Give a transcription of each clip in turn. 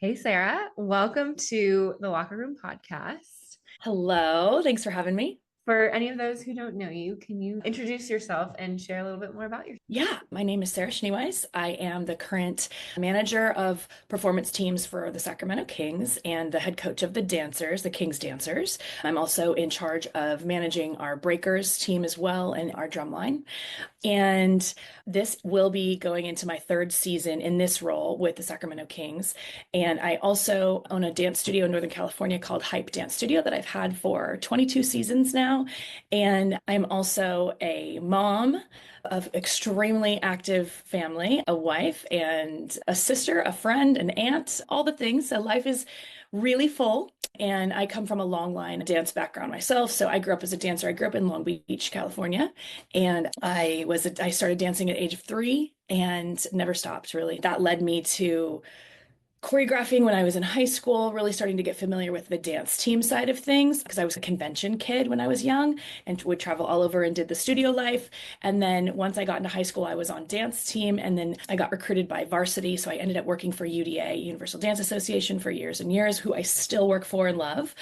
Hey, Sarah. Welcome to the Locker Room Podcast. Hello, thanks for having me. For any of those who don't know you, can you introduce yourself and share a little bit more about yourself? Yeah, my name is Sarah Schneeweis. I am the current manager of performance teams for the Sacramento Kings and the head coach of the dancers, the Kings Dancers. I'm also in charge of managing our breakers team as well and our drumline. And this will be going into my third season in this role with the Sacramento Kings. And I also own a dance studio in Northern California called Hype Dance Studio that I've had for 22 seasons now. And I'm also a mom of extremely active family, a wife and a sister, a friend, an aunt, all the things. So life is really full. And I come from a long line dance background myself. So I grew up as a dancer. I grew up in Long Beach, California. And I started dancing at age of 3 and never stopped really. That led me to choreographing when I was in high school, really starting to get familiar with the dance team side of things because I was a convention kid when I was young and would travel all over and did the studio life. And then once I got into high school, I was on dance team and then I got recruited by varsity. So I ended up working for UDA, Universal Dance Association, for years and years, who I still work for and love,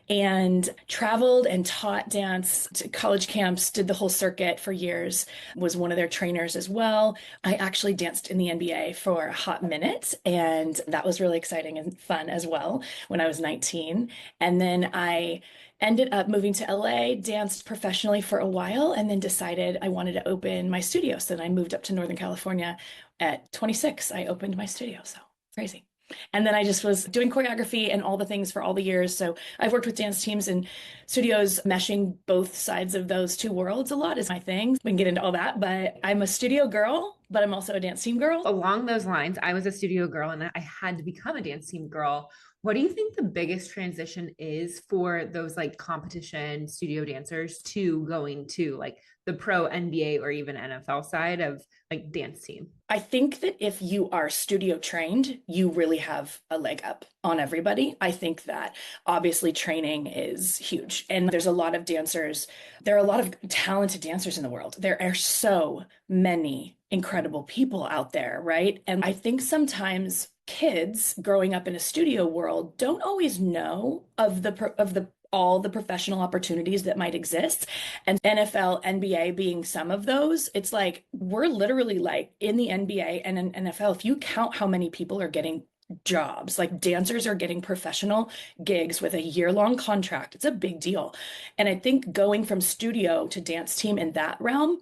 and traveled and taught dance to college camps, did the whole circuit for years, was one of their trainers as well. I actually danced in the NBA for a hot minute, and that was really exciting and fun as well when I was 19. And then I ended up moving to LA, danced professionally for a while, and then decided I wanted to open my studio. So then I moved up to Northern California at 26. I opened my studio. So crazy. And then I just was doing choreography and all the things for all the years. So I've worked with dance teams and studios, meshing both sides of those two worlds a lot is my thing. We can get into all that, but I'm a studio girl, but I'm also a dance team girl. Along those lines, I was a studio girl and I had to become a dance team girl. What do you think the biggest transition is for those like competition studio dancers to going to like the pro NBA or even NFL side of like dance team? I think that if you are studio trained, you really have a leg up on everybody. I think that obviously training is huge. And there's a lot of dancers. There are a lot of talented dancers in the world. There are so many incredible people out there, right? And I think sometimes kids growing up in a studio world don't always know of the all the professional opportunities that might exist. And NFL, NBA being some of those, it's like we're literally like in the NBA and in NFL, if you count how many people are getting jobs, like dancers are getting professional gigs with a year-long contract, it's a big deal. And I think going from studio to dance team in that realm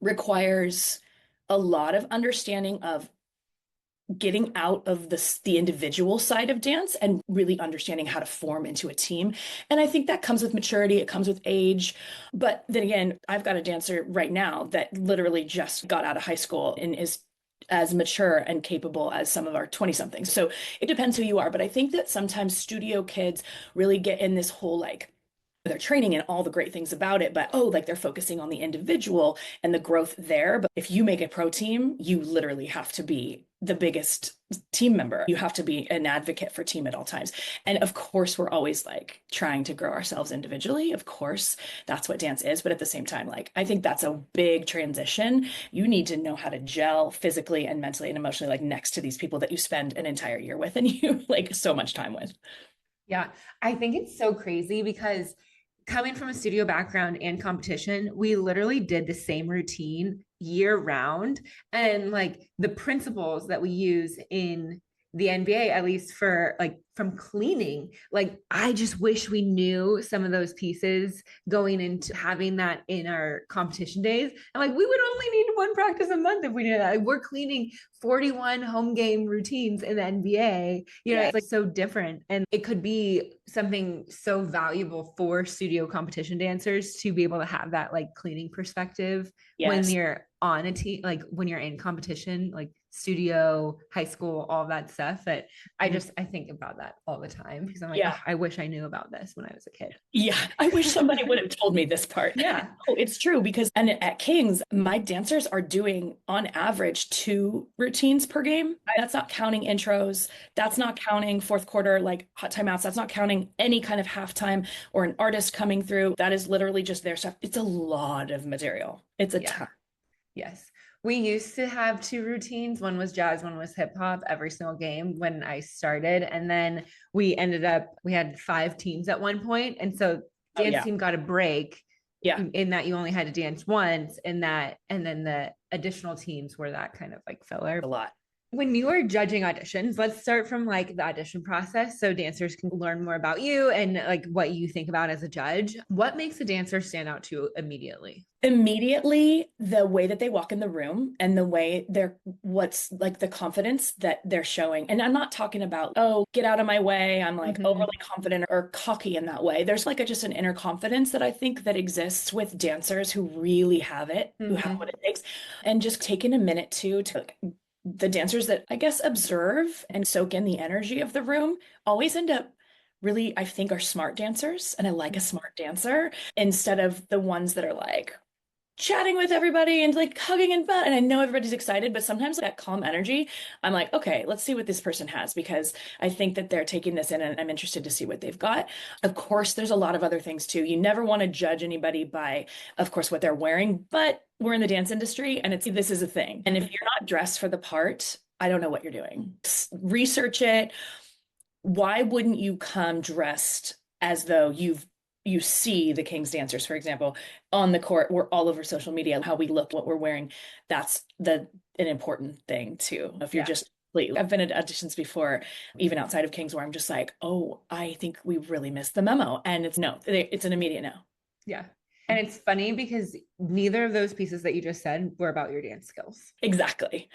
requires a lot of understanding of getting out of the individual side of dance and really understanding how to form into a team. And I think that comes with maturity, it comes with age. But then again, I've got a dancer right now that literally just got out of high school and is as mature and capable as some of our 20 somethings. So it depends who you are. But I think that sometimes studio kids really get in this whole like their training and all the great things about it, but oh, like they're focusing on the individual and the growth there. But if you make a pro team, you literally have to be the biggest team member. You have to be an advocate for team at all times. And of course, we're always like trying to grow ourselves individually. Of course, that's what dance is. But at the same time, like I think that's a big transition. You need to know how to gel physically and mentally and emotionally, like next to these people that you spend an entire year with and you like so much time with. Yeah, I think it's so crazy because coming from a studio background and competition, we literally did the same routine year round. And like the principles that we use in the NBA, at least for like from cleaning, like I just wish we knew some of those pieces going into having that in our competition days. And like we would only need one practice a month if we did that. Like, we're cleaning 41 home game routines in the NBA. It's like Yes. so different. And it could be something so valuable for studio competition dancers to be able to have that like cleaning perspective when Yes. you're on a team, like when you're in competition, like studio, high school, all that stuff. That I think about that all the time because I'm like, Yeah. oh, I wish I knew about this when I was a kid. Yeah, I wish somebody would have told me this part. Yeah. Oh, it's true because and at Kings, my dancers are doing on average 2 routines per game. That's not counting intros. That's not counting fourth quarter like hot timeouts. That's not counting any kind of halftime or an artist coming through. That is literally just their stuff. It's a lot of material. It's a Yeah. ton. Yes. We used to have two routines. One was jazz, one was hip hop every single game when I started. And then we had 5 teams at one point. And so Oh dance yeah. team got a break Yeah. in that you only had to dance once in that. And then the additional teams were that kind of like filler. A lot. When you are judging auditions, let's start from like the audition process so dancers can learn more about you and like what you think about as a judge. What makes a dancer stand out to you immediately? Immediately, the way that they walk in the room and the way what's like the confidence that they're showing. And I'm not talking about, oh, get out of my way. I'm like Mm-hmm. overly confident or cocky in that way. There's like just an inner confidence that I think that exists with dancers who really have it, who have Mm-hmm. what it takes. And just taking a minute to like, the dancers that I guess observe and soak in the energy of the room always end up really, I think, are smart dancers. And I like a smart dancer instead of the ones that are like, chatting with everybody and like hugging and fun. And I know everybody's excited, but sometimes that calm energy, I'm like, okay, let's see what this person has because I think that they're taking this in and I'm interested to see what they've got. Of course, there's a lot of other things too. You never want to judge anybody by, of course, what they're wearing, but we're in the dance industry and this is a thing. And if you're not dressed for the part, I don't know what you're doing. Research it. Why wouldn't you come dressed as though you see the King's Dancers, for example, on the court? We're all over social media, how we look, what we're wearing. That's an important thing too. If you're Yeah. just I've been at auditions before, even outside of King's, where I'm just like, oh, I think we really missed the memo. And it's no, it's an immediate no. Yeah. And it's funny because neither of those pieces that you just said were about your dance skills. Exactly.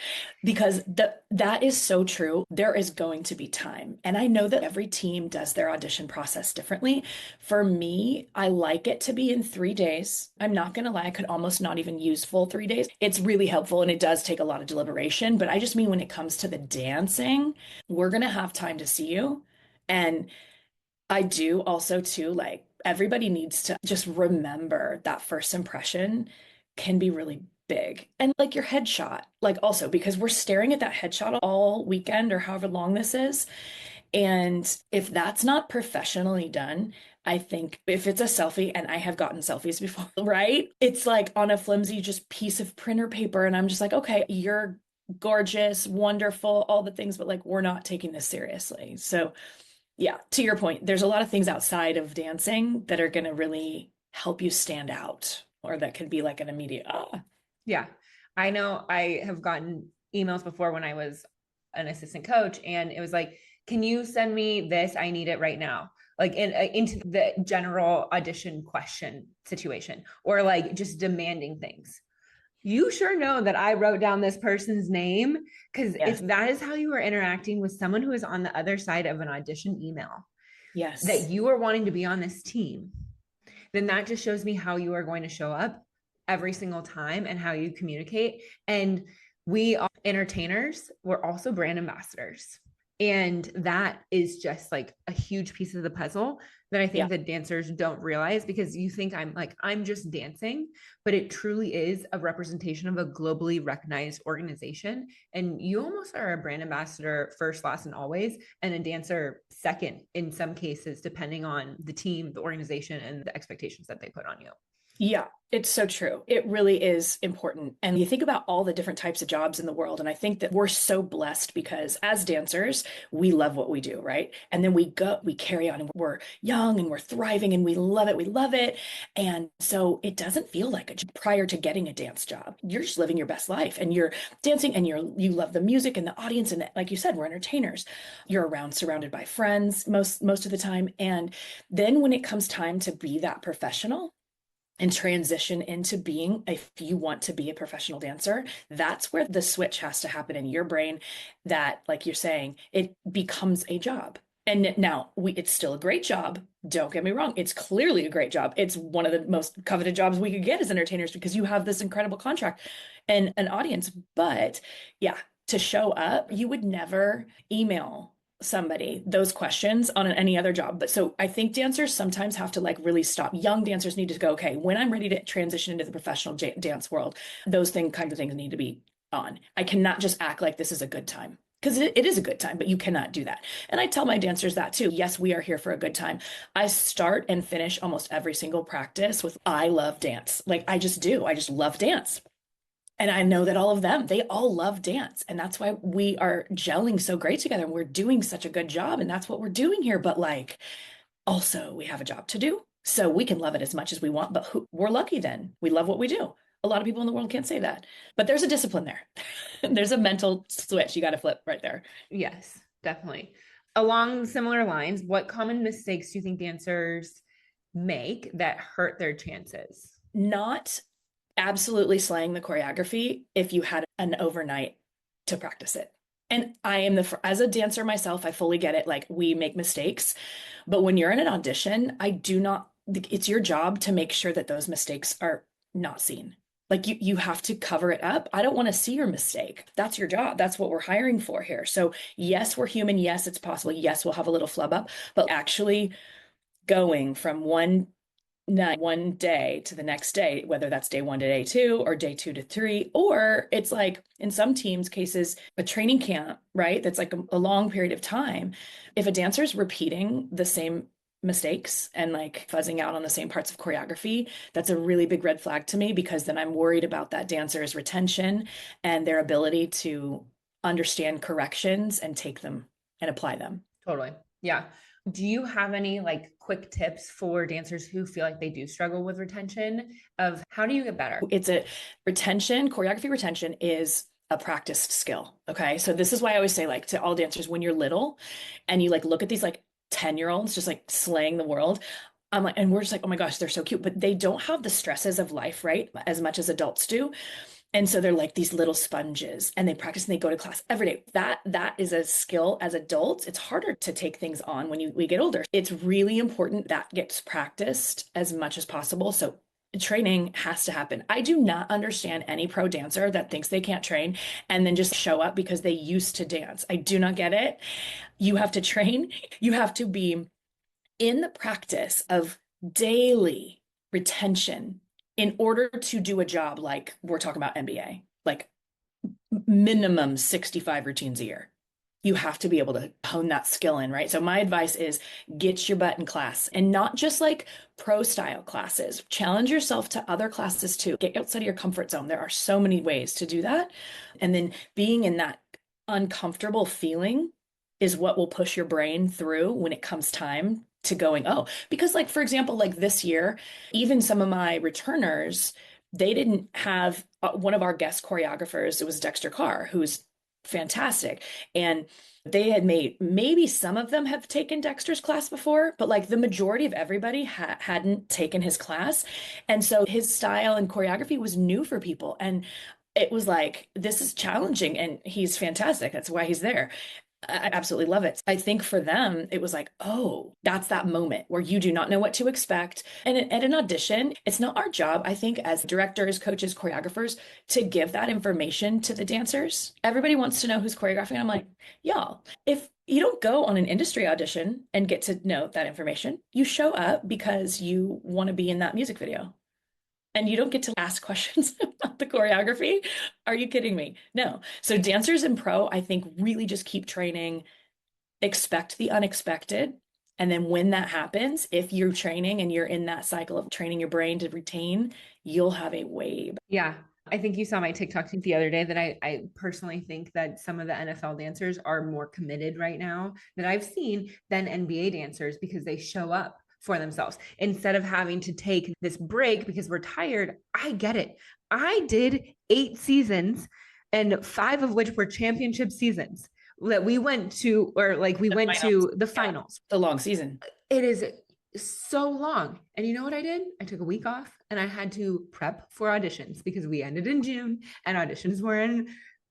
Because that is so true. There is going to be time. And I know that every team does their audition process differently. For me, I like it to be in 3 days. I'm not going to lie, I could almost not even use full 3 days. It's really helpful and it does take a lot of deliberation. But I just mean when it comes to the dancing, we're going to have time to see you. And I do also too, like everybody needs to just remember that first impression can be really big. And like your headshot, like also because we're staring at that headshot all weekend or however long this is. And if that's not professionally done, I think if it's a selfie, and I have gotten selfies before, right? It's like on a flimsy just piece of printer paper. And I'm just like, okay, you're gorgeous, wonderful, all the things, but like we're not taking this seriously. So yeah, to your point, there's a lot of things outside of dancing that are going to really help you stand out, or that could be like an immediate, ah, Yeah. I know I have gotten emails before when I was an assistant coach, and it was like, can you send me this? I need it right now. Like into the general audition question situation, or like just demanding things. You sure know that I wrote down this person's name, because if yes, that is how you are interacting with someone who is on the other side of an audition email, that yes, you are wanting to be on this team, then that just shows me how you are going to show up every single time and how you communicate. And we are entertainers, we're also brand ambassadors. And that is just like a huge piece of the puzzle that I yeah. think that dancers don't realize, because you think I'm just dancing, but it truly is a representation of a globally recognized organization. And you almost are a brand ambassador first, last, and always, and a dancer second in some cases, depending on the team, the organization, and the expectations that they put on you. Yeah, it's so true. It really is important. And you think about all the different types of jobs in the world. And I think that we're so blessed because as dancers, we love what we do, right? And then we carry on and we're young and we're thriving and we love it. We love it. And so it doesn't feel like a job prior to getting a dance job. You're just living your best life and you're dancing and you love the music and the audience. And like you said, we're entertainers. You're around surrounded by friends most of the time. And then when it comes time to be that professional, and transition into being, if you want to be a professional dancer, that's where the switch has to happen in your brain that, like you're saying, it becomes a job. And now it's still a great job. Don't get me wrong. It's clearly a great job. It's one of the most coveted jobs we could get as entertainers because you have this incredible contract and an audience. But yeah, to show up, you would never email somebody those questions on any other job. But so I think dancers sometimes have to like really stop. Young dancers need to go, okay, when I'm ready to transition into the professional dance world, those kinds of things need to be on. I cannot just act like this is a good time because it is a good time, but you cannot do that. And I tell my dancers that too. Yes, we are here for a good time. I start and finish almost every single practice with I love dance. Like I just do. I just love dance. And I know that all of them, they all love dance. And that's why we are gelling so great together. And we're doing such a good job. And that's what we're doing here. But like, also, we have a job to do. So we can love it as much as we want. But we're lucky then. We love what we do. A lot of people in the world can't say that. But there's a discipline there. There's a mental switch you got to flip right there. Yes, definitely. Along similar lines, what common mistakes do you think dancers make that hurt their chances? Not absolutely slaying the choreography if you had an overnight to practice it. And I am as a dancer myself, I fully get it. Like we make mistakes, but when you're in an audition, I do not, it's your job to make sure that those mistakes are not seen. Like you have to cover it up. I don't want to see your mistake. That's your job. That's what we're hiring for here. So yes, we're human. Yes, it's possible. Yes, we'll have a little flub up, but actually going from one night, one day to the next day, whether that's day one to day two or day two to three, or it's like in some teams' cases, a training camp, right? That's like a long period of time. If a dancer's repeating the same mistakes and like fuzzing out on the same parts of choreography, that's a really big red flag to me because then I'm worried about that dancer's retention and their ability to understand corrections and take them and apply them. Totally. Yeah. Do you have any like quick tips for dancers who feel like they do struggle with retention of how do you get better? It's a retention, choreography retention is a practiced skill. Okay. So this is why I always say like to all dancers, when you're little and you like look at these like 10-year-olds just like slaying the world, I'm like, and we're just like, oh my gosh, they're so cute, but they don't have the stresses of life, right? As much as adults do. And so they're like these little sponges and they practice and they go to class every day. That is a skill as adults. It's harder to take things on when we get older. It's really important that gets practiced as much as possible. So training has to happen. I do not understand any pro dancer that thinks they can't train and then just show up because they used to dance. I do not get it. You have to train. You have to be in the practice of daily retention in order to do a job like we're talking about NBA, like minimum 65 routines a year. You have to be able to hone that skill in, right? So my advice is get your butt in class and not just like pro style classes. Challenge yourself to other classes too. Get outside of your comfort zone. There are so many ways to do that. And then being in that uncomfortable feeling is what will push your brain through when it comes time to going, oh, because like, for example, like this year, even some of my returners, they didn't have one of our guest choreographers. It was Dexter Carr, who's fantastic. And they had made, maybe some of them have taken Dexter's class before, but like the majority of everybody hadn't taken his class. And so his style and choreography was new for people. And it was like, this is challenging and he's fantastic. That's why he's there. I absolutely love it. I think for them, it was like, oh, that's that moment where you do not know what to expect. And at an audition, it's not our job, I think, as directors, coaches, choreographers, to give that information to the dancers. Everybody wants to know who's choreographing. I'm like, y'all, if you don't go on an industry audition and get to know that information, you show up because you want to be in that music video. And you don't get to ask questions about the choreography. Are you kidding me? No. So dancers in pro, I think, really just keep training, expect the unexpected. And then when that happens, if you're training and you're in that cycle of training your brain to retain, you'll have a way. Yeah. I think you saw my TikTok the other day that I personally think that some of the NFL dancers are more committed right now that I've seen than NBA dancers because they show up for themselves instead of having to take this break because we're tired. I get it. I did 8 seasons and 5 of which were championship seasons that we went to, or like we went to the finals. The long season. It is so long. And you know what I did? I took a week off and I had to prep for auditions because we ended in June and auditions were in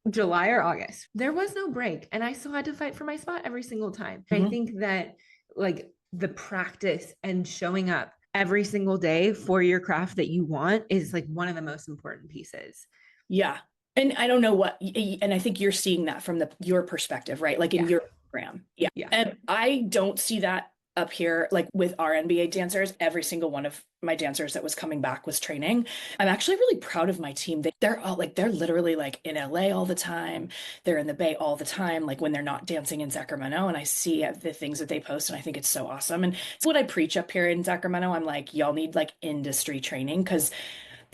July or August. There was no break and I still had to fight for my spot every single time. I think that like the practice and showing up every single day for your craft that you want is like one of the most important pieces. Yeah. And I don't know what, and I think you're seeing that from your perspective, right? Like in your program. Yeah. And I don't see that up here, like with our NBA dancers. Every single one of my dancers that was coming back was training. I'm actually really proud of my team. They're all like, they're literally like in LA all the time. They're in the Bay all the time, like when they're not dancing in Sacramento. And I see the things that they post and I think it's so awesome. And it's what I preach up here in Sacramento. I'm like, y'all need like industry training because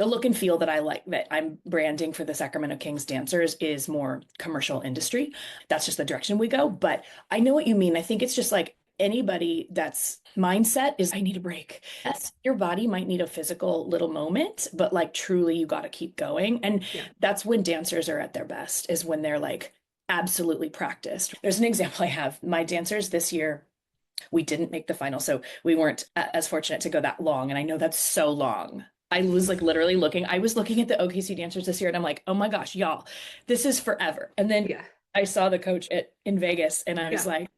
the look and feel that I like, that I'm branding for the Sacramento Kings Dancers, is more commercial industry. That's just the direction we go. But I know what you mean. I think it's just like anybody that's mindset is, I need a break. Yes, your body might need a physical little moment, but like truly you got to keep going. And Yeah. that's when dancers are at their best, is when they're like absolutely practiced. There's an example I have. My dancers this year, we didn't make the final, so we weren't as fortunate to go that long. And I know that's so long. I was like literally looking, I was looking at the OKC dancers this year and I'm like, oh my gosh, y'all, this is forever. And then Yeah. I saw the coach in Vegas and I was Yeah. like,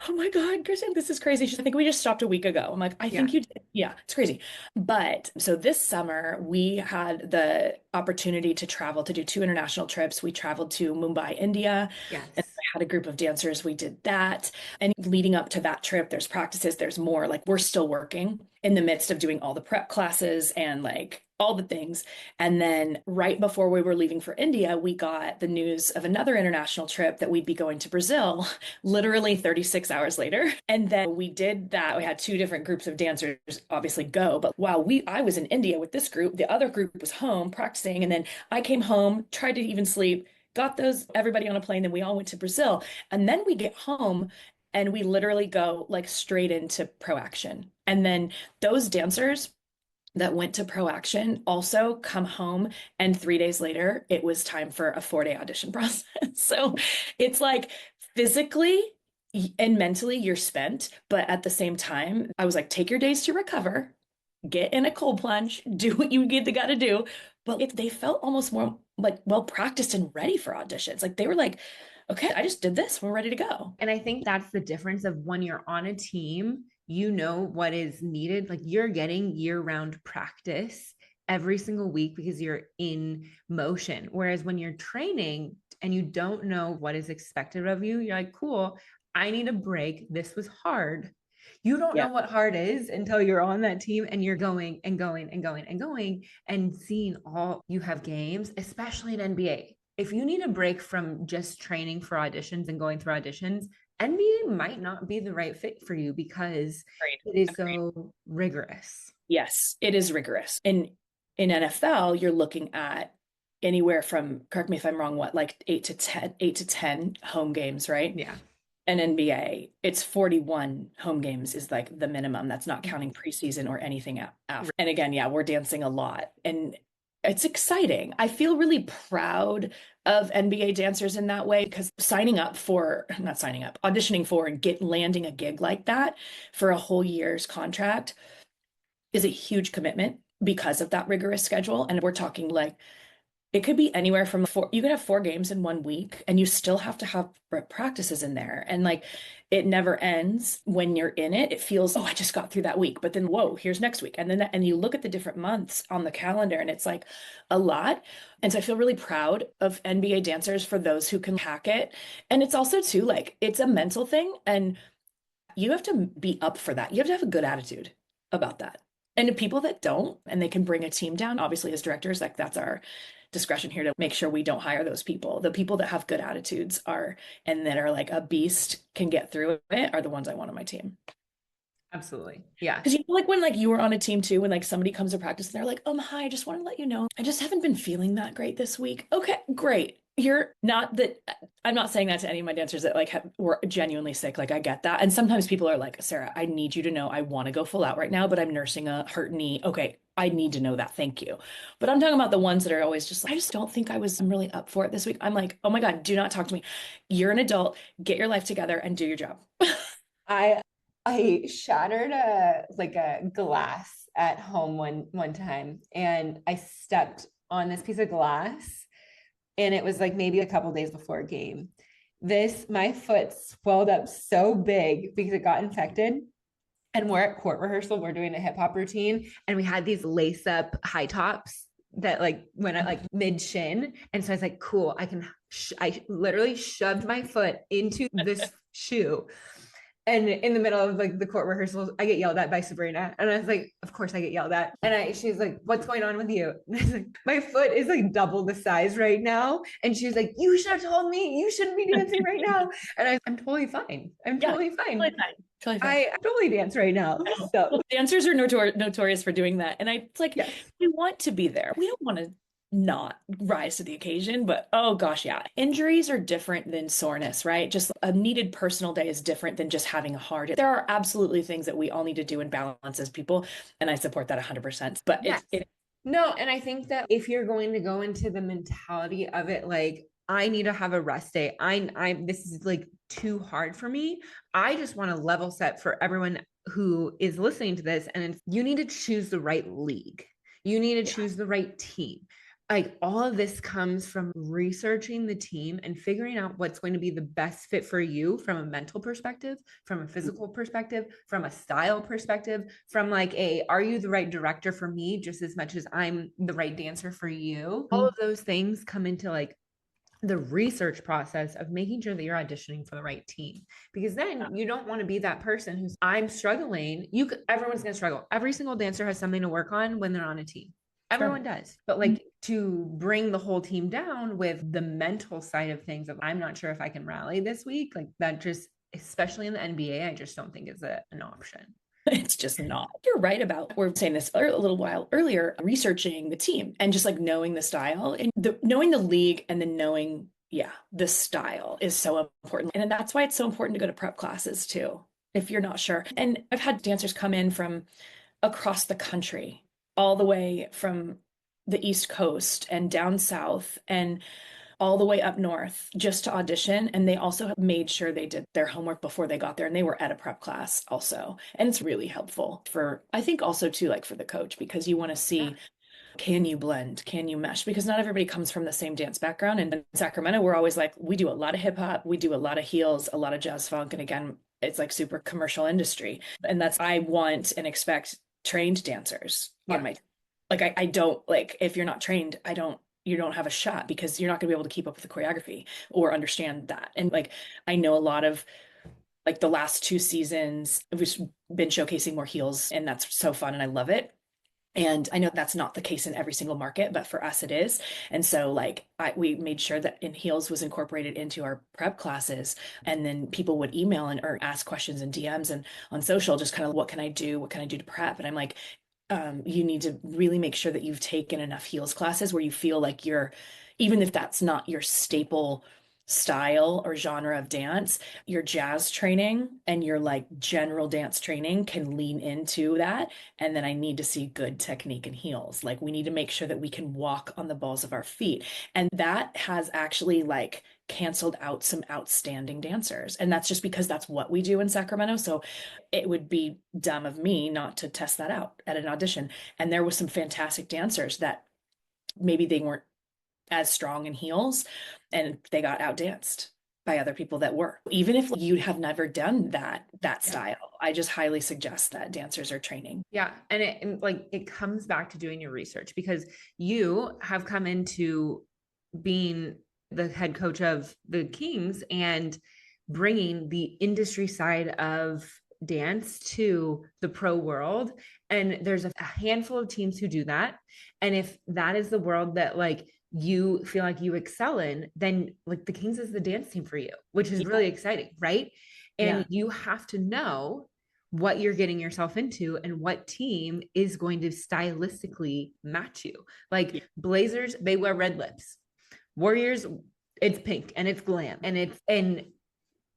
oh my God, Kristen, this is crazy. She's like, I think we just stopped a week ago. I'm like, I Yeah. think you did. Yeah, it's crazy. But so this summer, we had the opportunity to travel to do 2 international trips. We traveled to Mumbai, India, and Yes. I had a group of dancers. We did that. And leading up to that trip, there's practices, there's more. Like, we're still working in the midst of doing all the prep classes and like all the things. And then right before we were leaving for India, we got the news of another international trip that we'd be going to Brazil literally 36 hours later. And then we did that. We had 2 different groups of dancers obviously go. But while I was in India with this group, the other group was home practicing. And then I came home, tried to even sleep, got everybody on a plane, then we all went to Brazil. And then we get home and we literally go like straight into pro action. And then those dancers that went to pro action also come home, and 3 days later it was time for a 4-day audition process. So it's like physically and mentally you're spent, but at the same time I was like, take your days to recover, get in a cold plunge, do what you got to do. But they felt almost more like well practiced and ready for auditions. Like they were like, okay, I just did this, we're ready to go. And I think that's the difference of when you're on a team, you know what is needed. Like, you're getting year-round practice every single week because you're in motion. Whereas when you're training and you don't know what is expected of you, you're like, cool, I need a break. This was hard. You don't know what hard is until you're on that team and you're going and going and going and going and seeing all you have games, especially in NBA. If you need a break from just training for auditions and going through auditions, NBA might not be the right fit for you because it is so rigorous. Yes, it is rigorous. In NFL, you're looking at anywhere from, correct me if I'm wrong, what, like 8 to 10 home games, right? Yeah. And NBA, it's 41 home games is like the minimum. That's not counting preseason or anything after. And again, yeah, we're dancing a lot. And it's exciting. I feel really proud of NBA dancers in that way, because auditioning for and landing a gig like that for a whole year's contract is a huge commitment because of that rigorous schedule. And we're talking like, it could be anywhere from you could have 4 games in 1 week and you still have to have practices in there. And like, it never ends when you're in it. It feels, oh, I just got through that week, but then, whoa, here's next week. And then, and you look at the different months on the calendar and it's like a lot. And so I feel really proud of NBA dancers for those who can hack it. And it's also too, like, it's a mental thing and you have to be up for that. You have to have a good attitude about that. And the people that don't, and they can bring a team down, obviously as directors, like that's our discretion here to make sure we don't hire those people. The people that have good attitudes and that are like a beast, can get through it, are the ones I want on my team. Absolutely. Yeah. Because like when like you were on a team too, when like somebody comes to practice and they're like, hi, I just want to let you know, I just haven't been feeling that great this week. Okay, great. You're not that. I'm not saying that to any of my dancers that like were genuinely sick. Like I get that. And sometimes people are like, Sarah, I need you to know I want to go full out right now, but I'm nursing a hurt knee. Okay, I need to know that. Thank you. But I'm talking about the ones that are always just like, I just don't think I'm really up for it this week. I'm like, oh my God, do not talk to me. You're an adult. Get your life together and do your job. I shattered a glass at home one time, and I stepped on this piece of glass, and it was like maybe a couple days before a game. My foot swelled up so big because it got infected. And we're at court rehearsal, we're doing a hip hop routine, and we had these lace up high tops that like went at like mid shin. And so I was like, cool, I literally shoved my foot into this shoe. And in the middle of like the court rehearsals, I get yelled at by Sabrina. And I was like, of course I get yelled at. And she's like, what's going on with you? And I was like, my foot is like double the size right now. And she's like, you should have told me, you shouldn't be dancing right now. And I'm totally fine. I'm totally fine. Totally fair. I totally dance right now. Well, So dancers are notorious for doing that. And it's like, yes. we want to be there. We don't want to not rise to the occasion, but oh gosh, yeah. Injuries are different than soreness, right? Just a needed personal day is different than just having a hard day. There are absolutely things that we all need to do and balance as people. And I support that 100%. But Yes. No, and I think that if you're going to go into the mentality of it, like I need to have a rest day. This is like too hard for me. I just want to level set for everyone who is listening to this, and you need to choose the right league. You need to choose the right team. Like all of this comes from researching the team and figuring out what's going to be the best fit for you from a mental perspective, from a physical perspective, from a style perspective, from like are you the right director for me just as much as I'm the right dancer for you? All of those things come into like the research process of making sure that you're auditioning for the right team, because then you don't want to be that person who's I'm struggling. Everyone's going to struggle. Every single dancer has something to work on when they're on a team. Everyone does. But like to bring the whole team down with the mental side of things of I'm not sure if I can rally this week, like that just, especially in the NBA, I just don't think is an option. It's just not. You're right about, we're saying this a little while earlier, researching the team and just like knowing the style and knowing the league and then knowing, yeah, the style is so important. And that's why it's so important to go to prep classes too, if you're not sure. And I've had dancers come in from across the country, all the way from the East Coast and down south and all the way up north just to audition. And they also made sure they did their homework before they got there and they were at a prep class also. And it's really helpful for, I think also too, like for the coach, because you want to see, can you blend? Can you mesh? Because not everybody comes from the same dance background. And in Sacramento, we're always like, we do a lot of hip hop, we do a lot of heels, a lot of jazz funk. And again, it's like super commercial industry. And that's, I want and expect trained dancers on my, like, I don't like, if you're not trained, you don't have a shot because you're not going to be able to keep up with the choreography or understand that. And like, I know a lot of like the last 2 seasons, we've been showcasing more heels and that's so fun and I love it. And I know that's not the case in every single market, but for us it is. And so like we made sure that in heels was incorporated into our prep classes. And then people would email and or ask questions in DMs and on social, just kind of what can I do? What can I do to prep? And I'm like, you need to really make sure that you've taken enough heels classes where you feel like you're, even if that's not your staple style or genre of dance, your jazz training and your like general dance training can lean into that. And then I need to see good technique in heels. Like we need to make sure that we can walk on the balls of our feet. And that has actually like canceled out some outstanding dancers. And that's just because that's what we do in Sacramento. So it would be dumb of me not to test that out at an audition. And there was some fantastic dancers that maybe they weren't as strong in heels and they got outdanced by other people that were. Even if you have never done that style, I just highly suggest that dancers are training. Yeah. And like it comes back to doing your research, because you have come into being the head coach of the Kings and bringing the industry side of dance to the pro world. And there's a handful of teams who do that. And if that is the world that like you feel like you excel in, then like the Kings is the dance team for you, which is really exciting, right? And you have to know what you're getting yourself into and what team is going to stylistically match you. Like Blazers, they wear red lips. Warriors, it's pink and it's glam and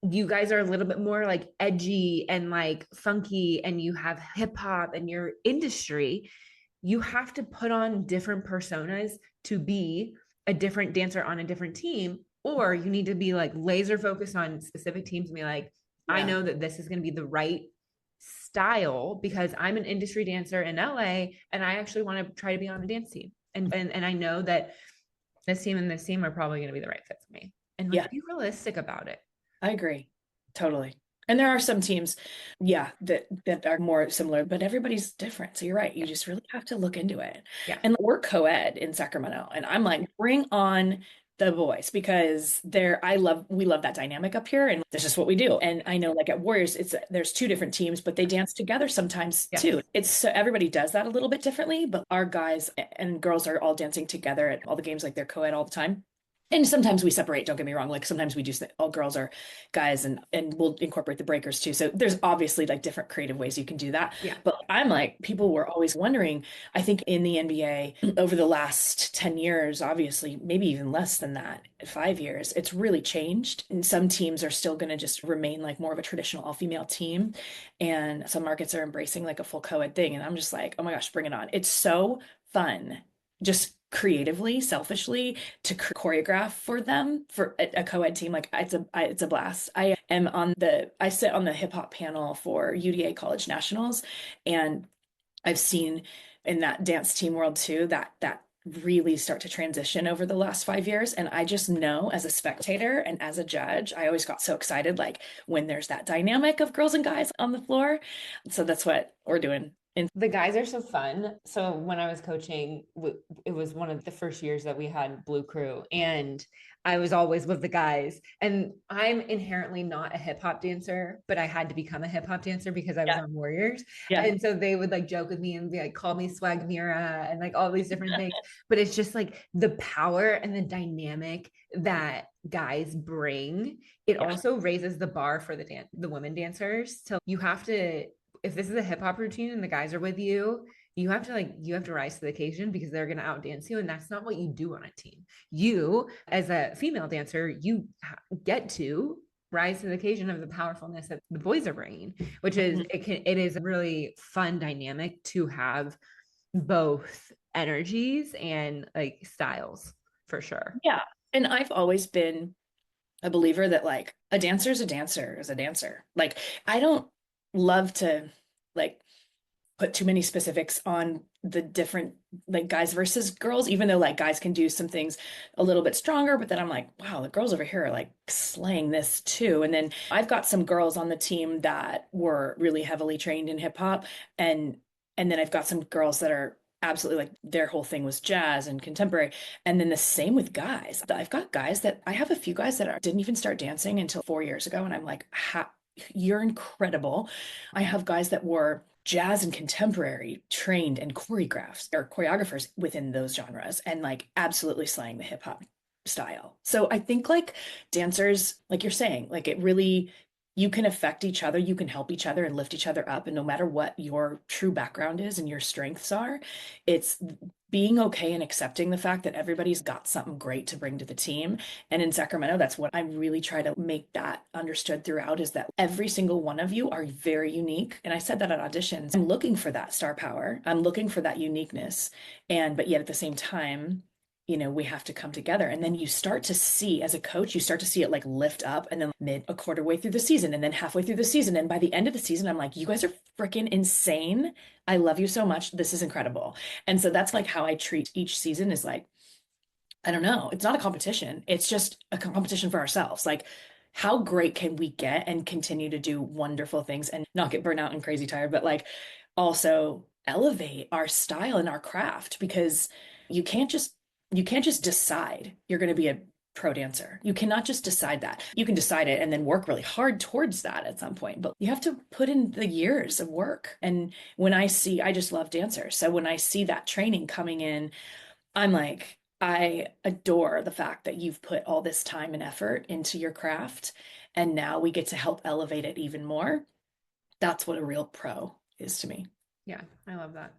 you guys are a little bit more like edgy and like funky and you have hip hop and your industry. You have to put on different personas to be a different dancer on a different team, or you need to be like laser focused on specific teams and be like, I know that this is going to be the right style because I'm an industry dancer in LA and I actually want to try to be on a dance team. And I know that this team and this team are probably going to be the right fit for me. And like be realistic about it. I agree. Totally. And there are some teams, that are more similar, but everybody's different. So you're right. You just really have to look into it. Yeah. And we're co-ed in Sacramento. And I'm like, bring on the boys because we love that dynamic up here. And this is what we do. And I know like at Warriors, there's 2 different teams, but they dance together sometimes too. It's so everybody does that a little bit differently, but our guys and girls are all dancing together at all the games, like they're co-ed all the time. And sometimes we separate, don't get me wrong. Like sometimes we do all girls are guys and we'll incorporate the breakers too. So there's obviously like different creative ways you can do that. Yeah. But I'm like, people were always wondering, I think in the NBA over the last 10 years, obviously, maybe even less than that, 5 years, it's really changed. And some teams are still going to just remain like more of a traditional all-female team. And some markets are embracing like a full co-ed thing. And I'm just like, oh my gosh, bring it on. It's so fun. Just creatively, selfishly to choreograph for them for a co-ed team. Like it's a blast. I sit on the hip hop panel for UDA College Nationals, and I've seen in that dance team world too that really start to transition over the last 5 years. And I just know as a spectator and as a judge, I always got so excited like when there's that dynamic of girls and guys on the floor. So that's what we're doing. The guys are so fun. So when I was coaching, it was one of the first years that we had Blue Crew, and I was always with the guys. And I'm inherently not a hip hop dancer, but I had to become a hip hop dancer because I was Yeah. on Warriors. Yeah. And so they would like joke with me and be like, call me Swag Mira and like all these different things. But it's just like the power and the dynamic that guys bring. It Yeah. also raises the bar for the women dancers. So you have to, if this is a hip hop routine and the guys are with you, you have to rise to the occasion because they're going to outdance you. And that's not what you do on a team. You, as a female dancer, you get to rise to the occasion of the powerfulness that the boys are bringing, which is, it is a really fun dynamic to have both energies and like styles for sure. Yeah. And I've always been a believer that like a dancer is a dancer is a dancer. Like I don't love to like put too many specifics on the different like guys versus girls, even though like guys can do some things a little bit stronger, but then I'm like, wow, the girls over here are like slaying this too. And then I've got some girls on the team that were really heavily trained in hip hop, and then I've got some girls that are absolutely like their whole thing was jazz and contemporary. And then the same with guys. I've got guys that I have a few guys that didn't even start dancing until 4 years ago. And I'm like, you're incredible. I have guys that were jazz and contemporary trained and choreographers within those genres and like absolutely slaying the hip hop style. So I think like dancers, like you're saying, like it really, you can affect each other, you can help each other and lift each other up. And no matter what your true background is and your strengths are, it's being okay and accepting the fact that everybody's got something great to bring to the team. And in Sacramento, that's what I really try to make that understood throughout, is that every single one of you are very unique. And I said that at auditions. I'm looking for that star power. I'm looking for that uniqueness. But yet at the same time, we have to come together. And then you start to see, as a coach, you start to see it like lift up, and then a quarter way through the season, and then halfway through the season. And by the end of the season, I'm like, you guys are freaking insane. I love you so much. This is incredible. And so that's like how I treat each season, is like, I don't know. It's not a competition. It's just a competition for ourselves. Like, how great can we get and continue to do wonderful things and not get burnt out and crazy tired, but like also elevate our style and our craft, because you can't just decide you're going to be a pro dancer. You cannot just decide that. You can decide it and then work really hard towards that at some point, but you have to put in the years of work. And I just love dancers. So when I see that training coming in, I'm like, I adore the fact that you've put all this time and effort into your craft, and now we get to help elevate it even more. That's what a real pro is to me. Yeah, I love that.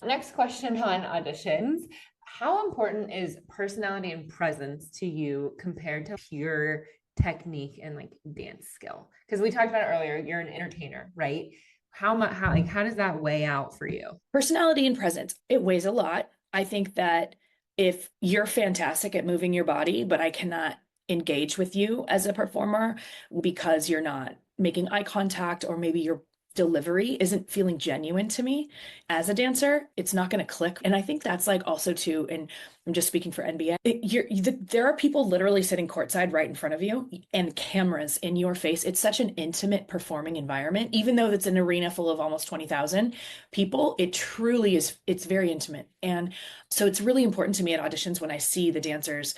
Next question on auditions. How important is personality and presence to you compared to pure technique and like dance skill? Because we talked about it earlier, you're an entertainer, right? How does that weigh out for you? Personality and presence, it weighs a lot. I think that if you're fantastic at moving your body, but I cannot engage with you as a performer because you're not making eye contact, or maybe your delivery isn't feeling genuine to me as a dancer, it's not going to click. And I think that's like also too, and I'm just speaking for NBA, there are people literally sitting courtside right in front of you and cameras in your face. It's such an intimate performing environment, even though it's an arena full of almost 20,000 people. It truly is, it's very intimate. And so it's really important to me at auditions when I see the dancers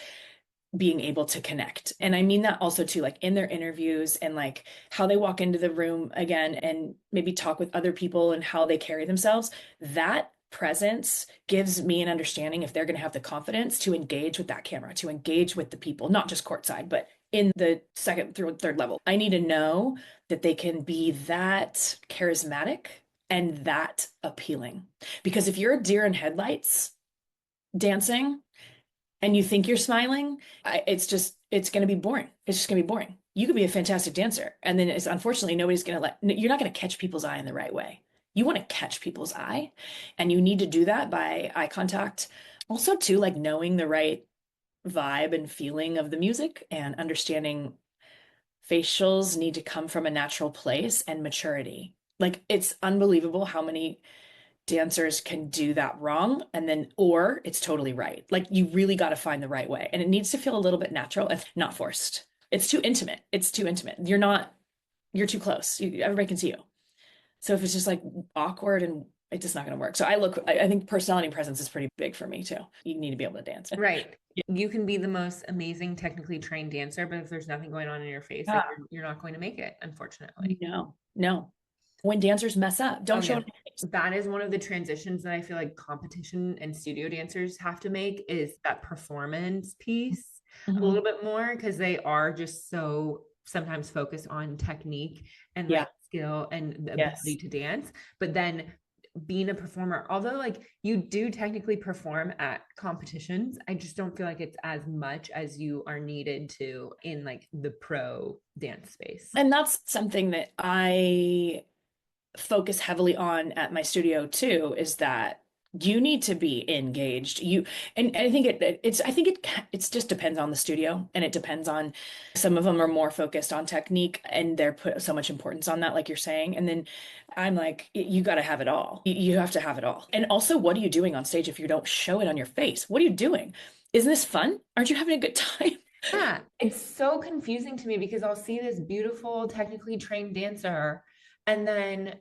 being able to connect. And I mean that also too, like in their interviews and like how they walk into the room again and maybe talk with other people and how they carry themselves. That presence gives me an understanding if they're going to have the confidence to engage with that camera, to engage with the people, not just courtside, but in the second through third level. I need to know that they can be that charismatic and that appealing. Because if you're a deer in headlights dancing and you think you're smiling, it's going to be boring. It's just going to be boring. You could be a fantastic dancer. And then it's unfortunately, nobody's going to you're not going to catch people's eye in the right way. You want to catch people's eye, and you need to do that by eye contact. Also, too, like knowing the right vibe and feeling of the music and understanding facials need to come from a natural place and maturity. Like it's unbelievable how many dancers can do that wrong and then or it's totally right. Like you really got to find the right way and it needs to feel a little bit natural and not forced. It's too intimate. It's too intimate. You're too close. Everybody can see you. So if it's just like awkward and it's just not going to work. So I think personality and presence is pretty big for me too. You need to be able to dance. Right. You can be the most amazing technically trained dancer, but if there's nothing going on in your face, like you're not going to make it, unfortunately. No. When dancers mess up, don't show it. That is one of the transitions that I feel like competition and studio dancers have to make is that performance piece a little bit more because they are just so sometimes focused on technique and like skill and the ability to dance. But then being a performer, although like you do technically perform at competitions, I just don't feel like it's as much as you are needed to in like the pro dance space. And that's something that I focus heavily on at my studio too, is that you need to be engaged. And I think it just depends on the studio, and it depends on, some of them are more focused on technique and they're put so much importance on that, like you're saying. And then I'm like, you got to have it all. You have to have it all. And also, what are you doing on stage if you don't show it on your face? What are you doing? Isn't this fun? Aren't you having a good time? Yeah, it's so confusing to me because I'll see this beautiful, technically trained dancer, and then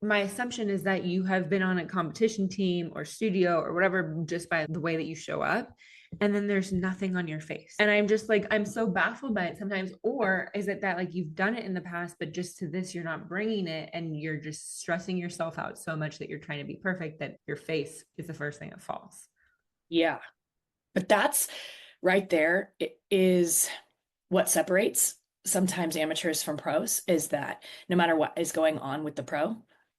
my assumption is that you have been on a competition team or studio or whatever just by the way that you show up. And then there's nothing on your face. And I'm just like, I'm so baffled by it sometimes. Or is it that like you've done it in the past, but just to this, you're not bringing it and you're just stressing yourself out so much that you're trying to be perfect that your face is the first thing that falls. Yeah. But that's right there, it is what separates sometimes amateurs from pros, is that no matter what is going on with the pro,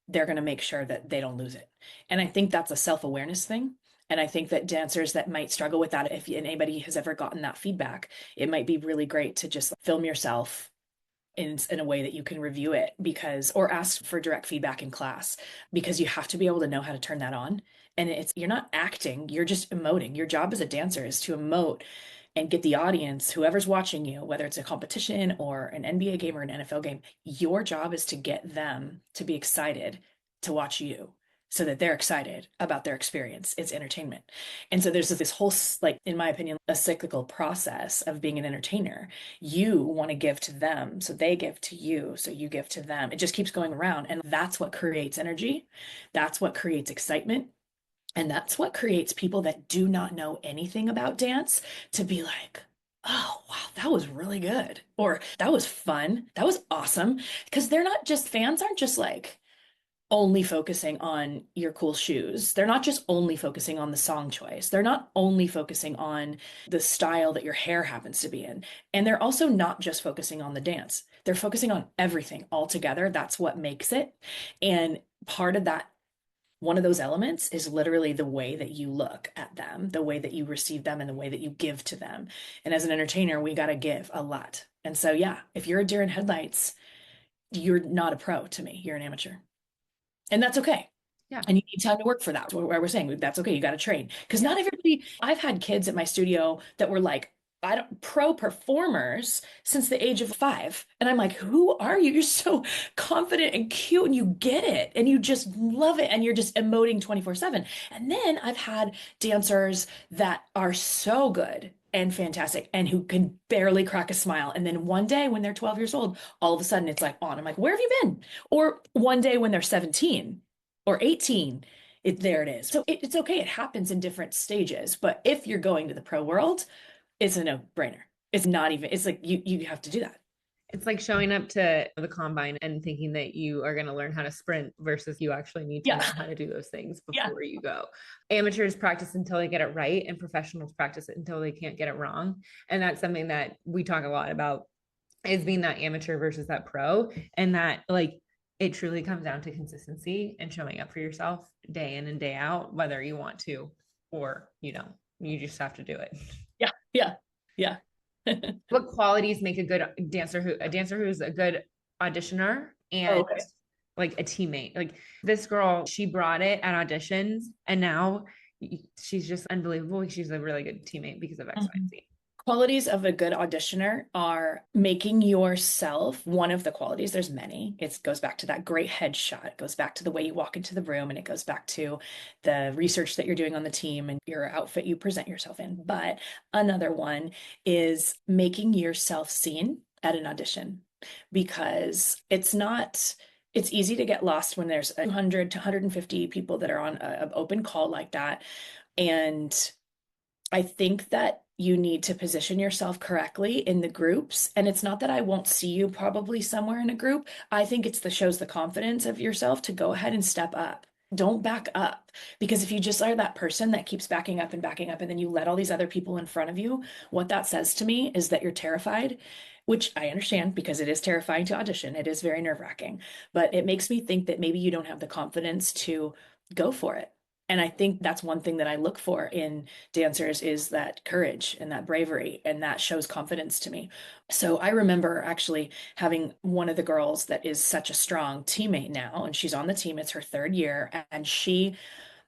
they're going to make sure that they don't lose it. And I think that's a self-awareness thing. And I think that dancers that might struggle with that, if anybody has ever gotten that feedback, it might be really great to just film yourself in a way that you can review it, or ask for direct feedback in class, because you have to be able to know how to turn that on. And you're not acting, you're just emoting. Your job as a dancer is to emote and get the audience, whoever's watching you, whether it's a competition or an NBA game or an NFL game, your job is to get them to be excited to watch you so that they're excited about their experience. It's entertainment. And so there's this whole, like, in my opinion, a cyclical process of being an entertainer. You want to give to them, so they give to you, so you give to them. It just keeps going around. And that's what creates energy. That's what creates excitement. And that's what creates people that do not know anything about dance to be like, oh, wow, that was really good. Or that was fun. That was awesome. Because fans aren't just like only focusing on your cool shoes. They're not just only focusing on the song choice. They're not only focusing on the style that your hair happens to be in. And they're also not just focusing on the dance. They're focusing on everything all together. That's what makes it. And part of that, one of those elements is literally the way that you look at them, the way that you receive them, and the way that you give to them. And as an entertainer, we got to give a lot. And so, yeah, if you're a deer in headlights, you're not a pro to me. You're an amateur. And that's okay. Yeah. And you need time to work for that. Where we're saying that's okay. You got to train. Because not everybody, I've had kids at my studio that were like, pro performers since the age of 5. And I'm like, who are you? You're so confident and cute and you get it and you just love it and you're just emoting 24/7. And then I've had dancers that are so good and fantastic and who can barely crack a smile. And then one day when they're 12 years old, all of a sudden it's like on. I'm like, where have you been? Or one day when they're 17 or 18, there it is. So it's okay. It happens in different stages. But if you're going to the pro world, it's a no-brainer. It's not even, it's like you have to do that. It's like showing up to the combine and thinking that you are going to learn how to sprint versus you actually need to Yeah. know how to do those things Yeah. before you go. Amateurs practice until they get it right, and professionals practice it until they can't get it wrong. And that's something that we talk a lot about, is being that amateur versus that pro. And that, like, it truly comes down to consistency and showing up for yourself day in and day out, whether you want to or you just have to do it. Yeah. Yeah. Yeah. What qualities make a good dancer who's a good auditioner Oh, and okay. like a teammate? Like this girl, she brought it at auditions, and now she's just unbelievable. She's a really good teammate because of X, Y, and Mhm. Z. Qualities of a good auditioner are making yourself one of the qualities. There's many. It goes back to that great headshot. It goes back to the way you walk into the room, and it goes back to the research that you're doing on the team and your outfit you present yourself in. But another one is making yourself seen at an audition, because it's easy to get lost when there's 100 to 150 people that are on an open call like that. And I think that you need to position yourself correctly in the groups. And it's not that I won't see you probably somewhere in a group. I think it's the shows the confidence of yourself to go ahead and step up. Don't back up, because if you just are that person that keeps backing up and then you let all these other people in front of you, what that says to me is that you're terrified, which I understand because it is terrifying to audition. It is very nerve-wracking, but it makes me think that maybe you don't have the confidence to go for it. And I think that's one thing that I look for in dancers, is that courage and that bravery, and that shows confidence to me. So I remember actually having one of the girls that is such a strong teammate now, and she's on the team, it's her third year, and she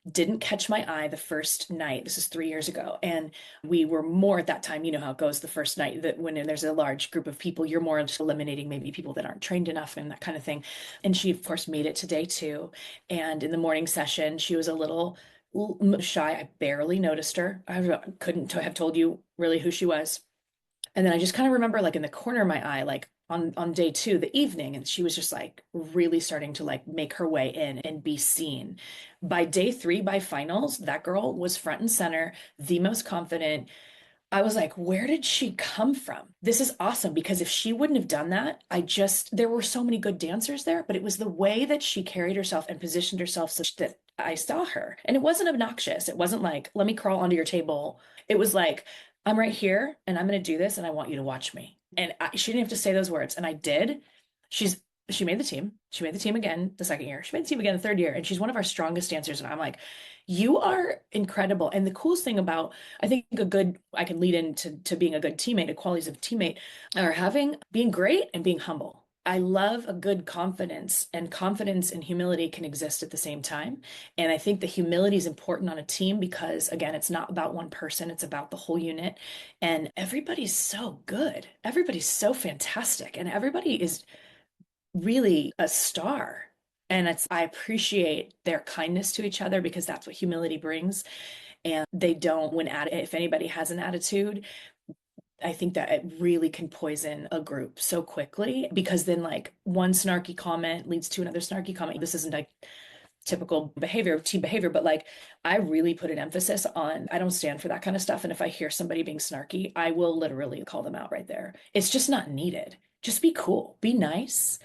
didn't catch my eye the first night. This is 3 years ago. And we were more at that time, you know how it goes the first night, that when there's a large group of people, you're more just eliminating maybe people that aren't trained enough and that kind of thing. And she, of course, made it to day two. And in the morning session, she was a little shy. I barely noticed her. I couldn't have told you really who she was. And then I just kind of remember, like, in the corner of my eye, like on day two, the evening, and she was just like really starting to like make her way in and be seen. By day three, by finals, that girl was front and center, the most confident. I was like, where did she come from? This is awesome, because if she wouldn't have done that, there were so many good dancers there, but it was the way that she carried herself and positioned herself such that I saw her. And it wasn't obnoxious. It wasn't like, let me crawl onto your table. It was like, I'm right here and I'm going to do this and I want you to watch me. And she didn't have to say those words. And I did. She's, she made the team. She made the team again the second year. She made the team again the third year. And she's one of our strongest dancers. And I'm like, you are incredible. And the coolest thing about, I think I can lead into being a good teammate, the qualities of a teammate are being great and being humble. I love a good confidence, and confidence and humility can exist at the same time. And I think the humility is important on a team because, again, it's not about one person, it's about the whole unit. And everybody's so good. Everybody's so fantastic. And everybody is really a star. And I appreciate their kindness to each other, because that's what humility brings. And they don't, if anybody has an attitude, I think that it really can poison a group so quickly, because then like one snarky comment leads to another snarky comment. This isn't like typical behavior, team behavior, but like I really put an emphasis on, I don't stand for that kind of stuff. And if I hear somebody being snarky, I will literally call them out right there. It's just not needed. Just be cool, be nice,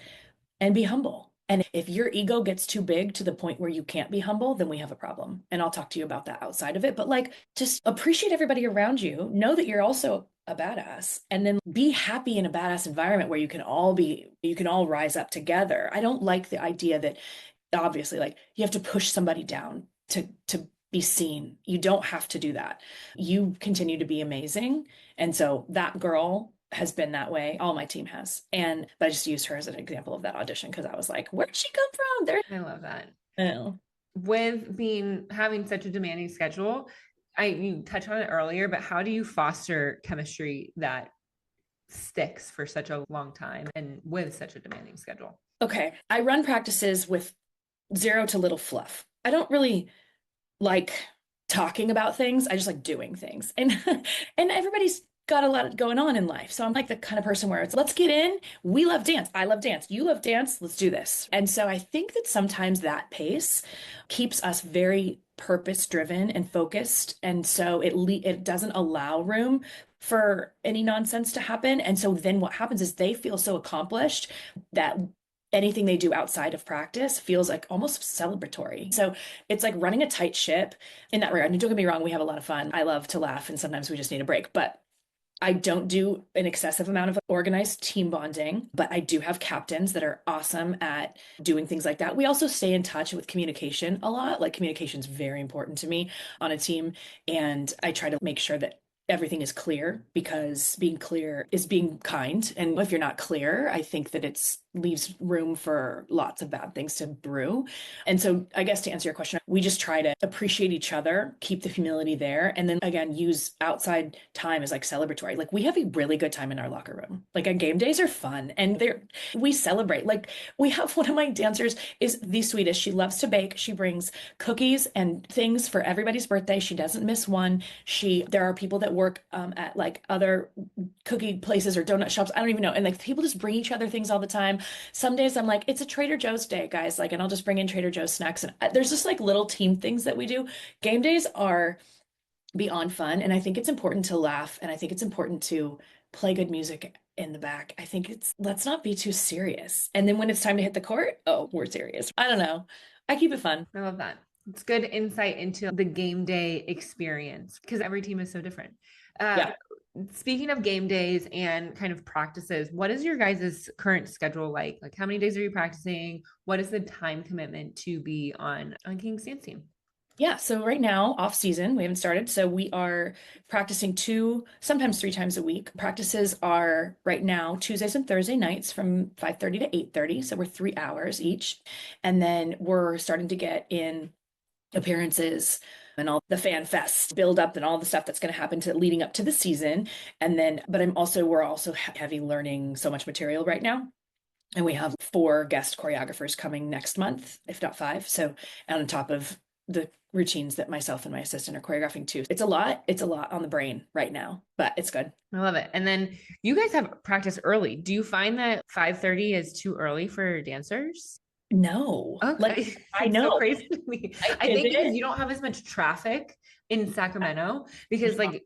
and be humble. And if your ego gets too big to the point where you can't be humble, then we have a problem. And I'll talk to you about that outside of it. But like, just appreciate everybody around you. Know that you're also a badass, and then be happy in a badass environment where you can all rise up together. I don't like the idea that obviously like you have to push somebody down to be seen. You don't have to do that. You continue to be amazing. And so that girl has been that way. All my team has. But I just used her as an example of that audition because I was like, where'd she come from? I love that. Oh. With having such a demanding schedule, you touched on it earlier, but how do you foster chemistry that sticks for such a long time and with such a demanding schedule? Okay. I run practices with zero to little fluff. I don't really like talking about things. I just like doing things. And and everybody's got a lot going on in life. So I'm like the kind of person where it's, let's get in. We love dance. I love dance. You love dance. Let's do this. And so I think that sometimes that pace keeps us very purpose driven and focused. And so it doesn't allow room for any nonsense to happen. And so then what happens is they feel so accomplished that anything they do outside of practice feels like almost celebratory. So it's like running a tight ship in that regard. And don't get me wrong, we have a lot of fun. I love to laugh and sometimes we just need a break, but I don't do an excessive amount of organized team bonding, but I do have captains that are awesome at doing things like that. We also stay in touch with communication a lot. Like communication is very important to me on a team. And I try to make sure that everything is clear because being clear is being kind. And if you're not clear, I think that it's leaves room for lots of bad things to brew. And so I guess to answer your question, we just try to appreciate each other, keep the humility there, and then again, use outside time as like celebratory. Like we have a really good time in our locker room. Like our game days are fun and we celebrate. Like we have one of my dancers is the sweetest. She loves to bake. She brings cookies and things for everybody's birthday. She doesn't miss one. There are people that work at like other cookie places or donut shops. I don't even know. And like people just bring each other things all the time. Some days I'm like, it's a Trader Joe's day, guys. Like, and I'll just bring in Trader Joe's snacks. And there's just like little team things that we do. Game days are beyond fun. And I think it's important to laugh. And I think it's important to play good music in the back. I think let's not be too serious. And then when it's time to hit the court, oh, we're serious. I don't know. I keep it fun. I love that. It's good insight into the game day experience because every team is so different. Yeah. Speaking of game days and kind of practices, what is your guys' current schedule like? Like how many days are you practicing? What is the time commitment to be on King's Dance Team? Yeah, so right now, off season, we haven't started. So we are practicing two, sometimes three times a week. Practices are right now Tuesdays and Thursday nights from 5:30 to 8:30. So we're 3 hours each. And then we're starting to get in appearances and all the fan fest build up and all the stuff that's going to happen to leading up to the season. And then, but we're also heavy learning so much material right now. And we have 4 guest choreographers coming next month, if not 5. So on top of the routines that myself and my assistant are choreographing too. It's a lot. It's a lot on the brain right now, but it's good. I love it. And then you guys have practice early. Do you find that 5:30 is too early for dancers? No. Okay. Like I It's so know. crazy to me. I think because you don't have as much traffic in Sacramento because like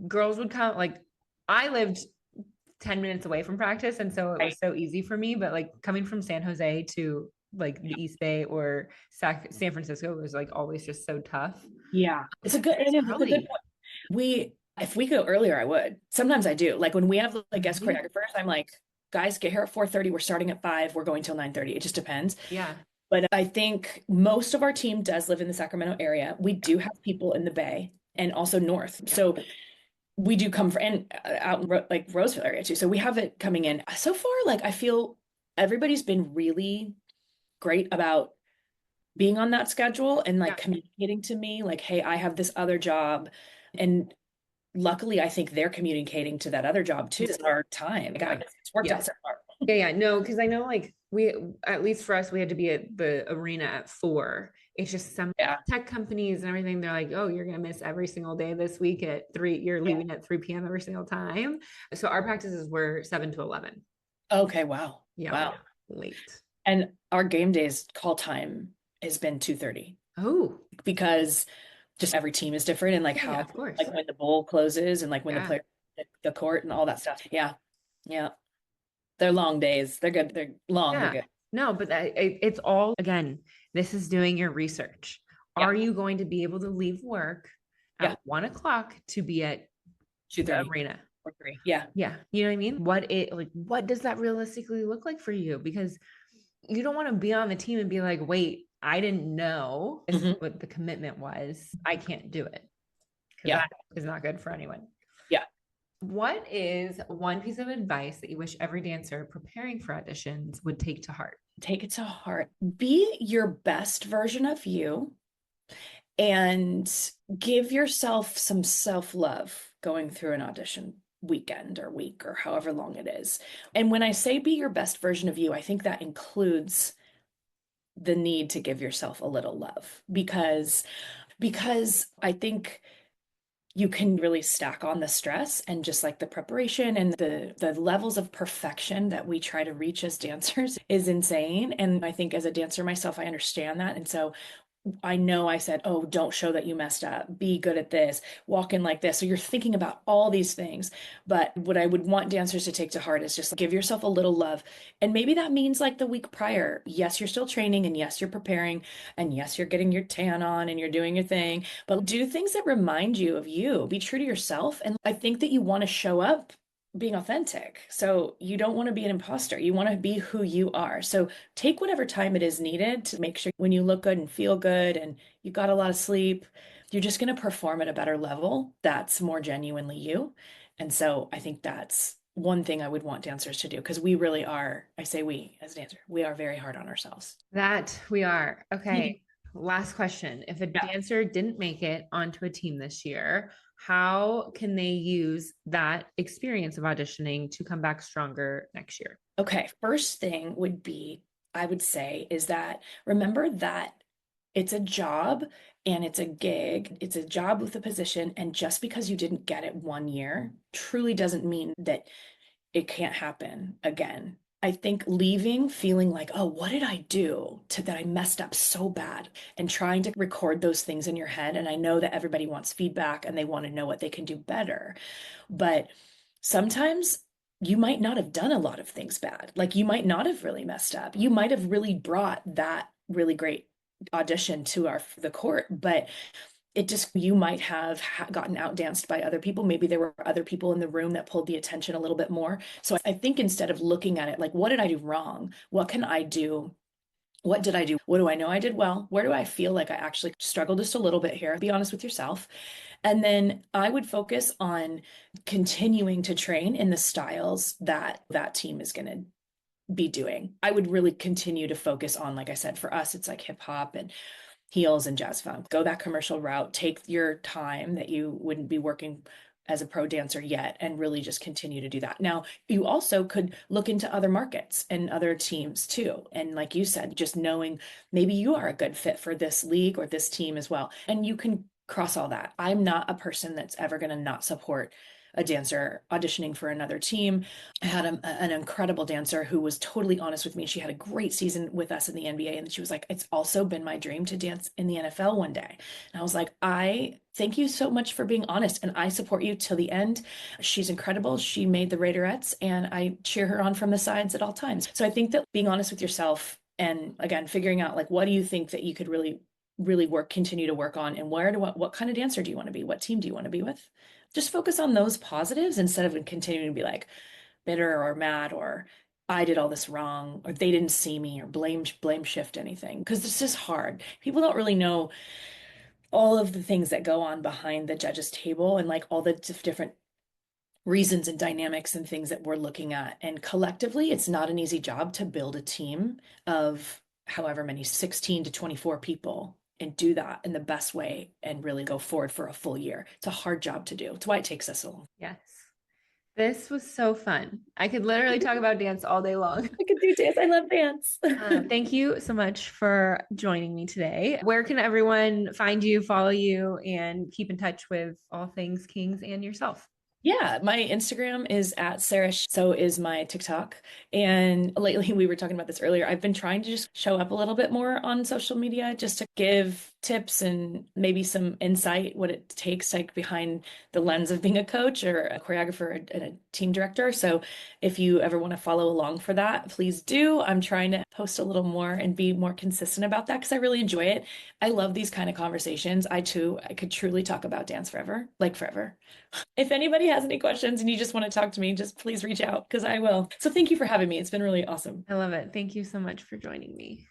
girls would come like I lived 10 minutes away from practice and so it was so easy for me, but like coming from San Jose to like the East Bay or San Francisco was like always just so tough. Yeah. It's a good point. If we go earlier, I would. Sometimes I do. Like when we have like guest choreographers, I'm like, guys, get here at 4:30. We're starting at 5. We're going till 9:30. It just depends. Yeah. But I think most of our team does live in the Sacramento area. We do have people in the Bay and also north. So we do come and out in like Roseville area too. So we have it coming in. So far, like I feel everybody's been really great about being on that schedule and like communicating to me like, hey, I have this other job. And luckily, I think they're communicating to that other job too. It's our time. It's worked out so far. Yeah. No, because I know like at least for us, we had to be at the arena at 4. It's just some tech companies and everything. They're like, oh, you're going to miss every single day this week at 3. You're leaving at 3 p.m. every single time. So our practices were 7 to 11. Okay. Wow. Yeah. Wow. Late. And our game days call time has been 2:30. Oh, because just every team is different and like how of course. like when the bowl closes and like when the player the court and all that stuff. Yeah. Yeah. They're long days. They're good. They're long. They're good. No, but it's all, again, this is doing your research. Are you going to be able to leave work at 1 o'clock to be at the arena? Or 3. Yeah. Yeah. You know what I mean? What does that realistically look like for you? Because you don't want to be on the team and be like, wait, I didn't know what the commitment was. I can't do it. Yeah. That is not good for anyone. Yeah. What is one piece of advice that you wish every dancer preparing for auditions would take to heart? Take it to heart. Be your best version of you and give yourself some self-love going through an audition weekend or week or however long it is. And when I say be your best version of you, I think that includes the need to give yourself a little love because I think you can really stack on the stress and just like the preparation and the levels of perfection that we try to reach as dancers is insane. And I think as a dancer myself, I understand that. And so I know I said, oh, don't show that you messed up. Be good at this. Walk in like this. So you're thinking about all these things. But what I would want dancers to take to heart is just give yourself a little love. And maybe that means like the week prior. Yes, you're still training, and yes, you're preparing, and yes, you're getting your tan on and you're doing your thing. But do things that remind you of you. Be true to yourself. And I think that you want to show up being authentic. So you don't want to be an imposter. You want to be who you are. So take whatever time it is needed to make sure when you look good and feel good and you got a lot of sleep, you're just going to perform at a better level that's more genuinely you. And so I think that's one thing I would want dancers to do because we really are, I say we as a dancer, we are very hard on ourselves. That we are. Okay. Last question. If a Yeah. dancer didn't make it onto a team this year, how can they use that experience of auditioning to come back stronger next year? Okay. First thing would be, I would say, is that remember that it's a job and it's a gig. It's a job with a position. And just because you didn't get it one year truly doesn't mean that it can't happen again. I think leaving feeling like, oh, what did I do to that I messed up so bad and trying to record those things in your head. And I know that everybody wants feedback and they want to know what they can do better. But sometimes you might not have done a lot of things bad. Like you might not have really messed up. You might have really brought that really great audition to the court, but it just you might have gotten outdanced by other people. Maybe there were other people in the room that pulled the attention a little bit more. So I think instead of looking at it like, what did I do wrong? What can I do? What did I do? What do I know I did well? Where do I feel like I actually struggled just a little bit here? Be honest with yourself. And then I would focus on continuing to train in the styles that that team is going to be doing. I would really continue to focus on, like I said, for us, it's like hip hop and heels and jazz funk. Go that commercial route. Take your time that you wouldn't be working as a pro dancer yet and really just continue to do that. Now, you also could look into other markets and other teams too. And like you said, just knowing maybe you are a good fit for this league or this team as well. And you can cross all that. I'm not a person that's ever going to not support a dancer auditioning for another team. I had an incredible dancer who was totally honest with me. She had a great season with us in the NBA. And she was like, it's also been my dream to dance in the NFL one day. And I was like, I thank you so much for being honest. And I support you till the end. She's incredible. She made the Raiderettes and I cheer her on from the sides at all times. So I think that being honest with yourself and again, figuring out like, what do you think that you could really continue to work on and what kind of dancer do you want to be? What team do you want to be with? Just focus on those positives instead of continuing to be like bitter or mad or I did all this wrong or they didn't see me or blame shift anything because this is hard. People don't really know all of the things that go on behind the judges table and like all the different reasons and dynamics and things that we're looking at. And collectively, it's not an easy job to build a team of however many 16 to 24 people and do that in the best way and really go forward for a full year. It's a hard job to do. It's why it takes us a long. Yes. This was so fun. I could literally talk about dance all day long. I could do dance. I love dance. Thank you so much for joining me today. Where can everyone find you, follow you, and keep in touch with all things Kings and yourself? Yeah, my Instagram is at Sarah. So is my TikTok. And lately, we were talking about this earlier. I've been trying to just show up a little bit more on social media just to give tips and maybe some insight what it takes like behind the lens of being a coach or a choreographer and a team director. So if you ever want to follow along for that, please do. I'm trying to post a little more and be more consistent about that because I really enjoy it. I love these kind of conversations. I could truly talk about dance forever, like forever. If anybody has any questions and you just want to talk to me, just please reach out because I will. So thank you for having me. It's been really awesome. I love it. Thank you so much for joining me.